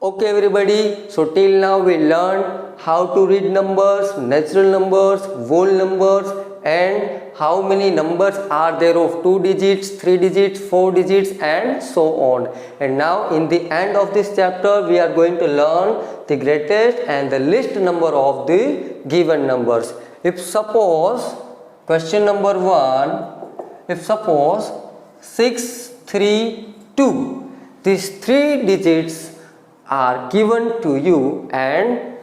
Okay everybody, so till now we learned how to read numbers, natural numbers, whole numbers, and how many numbers are there of 2 digits, 3 digits, 4 digits and so on. And now in the end of this chapter we are going to learn the greatest and the least number of the given numbers. If suppose, question number 1, if suppose 632, these 3 digits are given to you and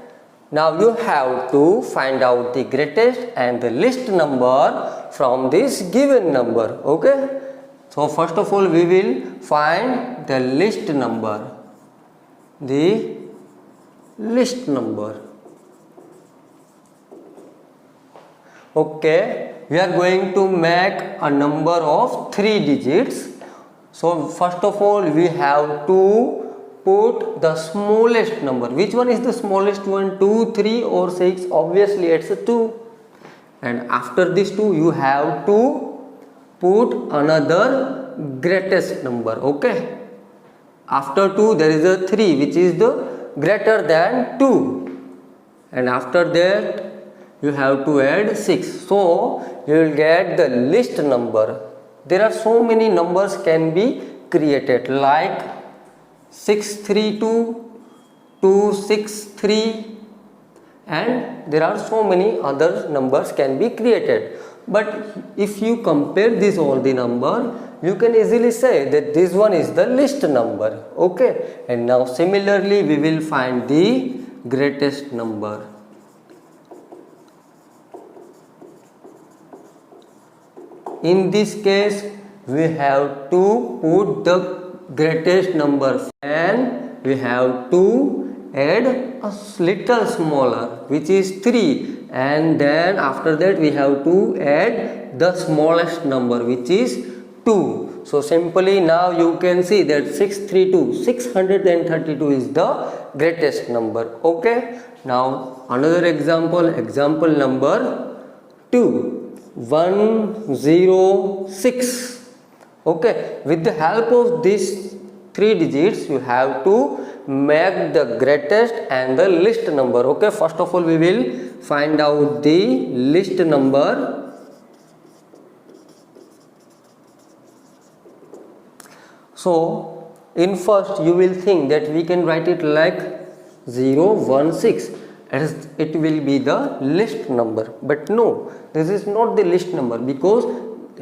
now you have to find out the greatest and the least number from this given number. Okay, so first of all we will find the least number, the least number. Okay, we are going to make a number of 3 digits. So first of all we have to put the smallest number. Which one is the smallest one? 2, 3 or 6? Obviously it's a 2. And after this 2 you have to put another greatest number. Okay, after 2 there is a 3 which is the greater than 2, and after that you have to add 6. So you will get the least number. There are so many numbers can be created like 632, 263, and there are so many other numbers can be created. But if you compare this all the number, you can easily say that this one is the least number. Okay, and now similarly we will find the greatest number. In this case we have to put the greatest number and we have to add a little smaller which is 3, and then after that we have to add the smallest number which is 2. So simply now you can see that 632 is the greatest number. Okay, now another example, example number 2, 106. Okay, with the help of these 3 digits you have to make the greatest and the least number. Okay, first of all we will find out the least number. So in first you will think that we can write it like 016 as it will be the least number, but no, this is not the least number because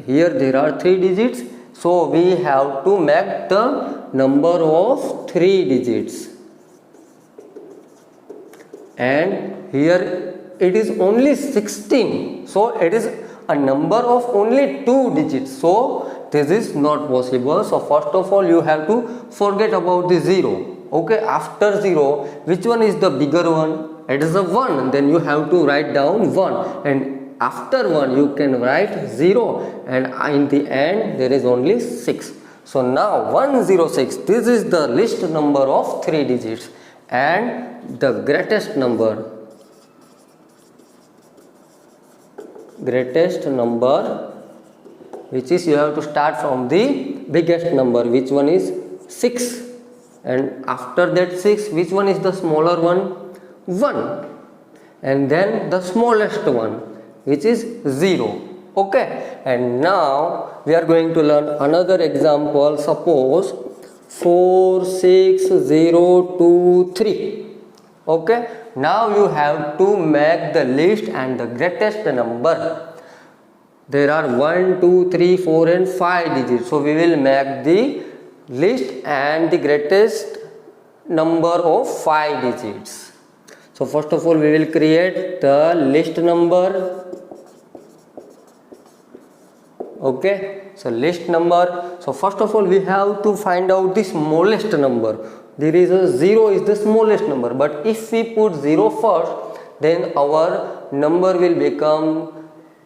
here there are 3 digits. So we have to make the number of 3 digits, and here it is only 16. So it is a number of only 2 digits. So this is not possible. So first of all you have to forget about the 0. Okay, after 0 which one is the bigger one? It is a 1. Then you have to write down 1, and after 1 you can write 0, and in the end there is only 6. So now 106, this is the least number of 3 digits, and the greatest number which is you have to start from the biggest number, which one is 6, and after that 6 which one is the smaller one? 1, and then the smallest one which is 0. Okay, and now we are going to learn another example. Suppose 46023. Okay, now you have to make the least and the greatest number. There are 1, 2, 3, 4 and 5 digits. So we will make the least and the greatest number of 5 digits. So first of all we will create the least number. Okay, so least number. So first of all we have to find out the smallest number. There is a 0 is the smallest number, but if we put 0 first, then our number will become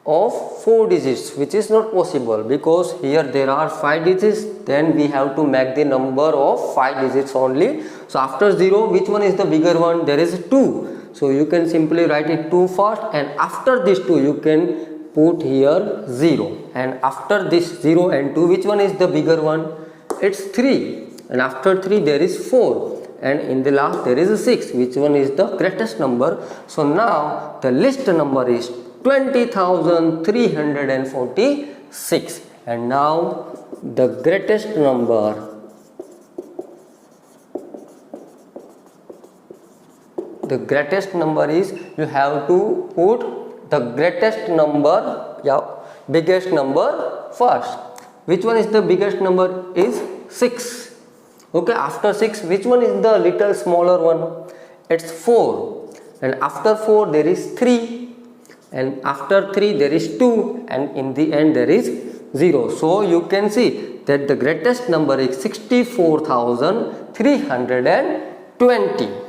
of 4 digits, which is not possible because here there are 5 digits. Then we have to make the number of 5 digits only. So after 0 which one is the bigger one? There is 2. So you can simply write it 2 first, and after this 2 you can put here 0, and after this 0 and 2 which one is the bigger one? It's 3, and after 3 there is 4, and in the last there is a 6. Which one is the greatest number? So now the list number is 20,346, and now the greatest number is, you have to put the greatest number, biggest number first. Which one is the biggest number? Is 6. Okay, after 6, which one is the little smaller one? It's 4, and after 4 there is 3, and after 3 there is 2, and in the end there is 0. So you can see that the greatest number is 64,320.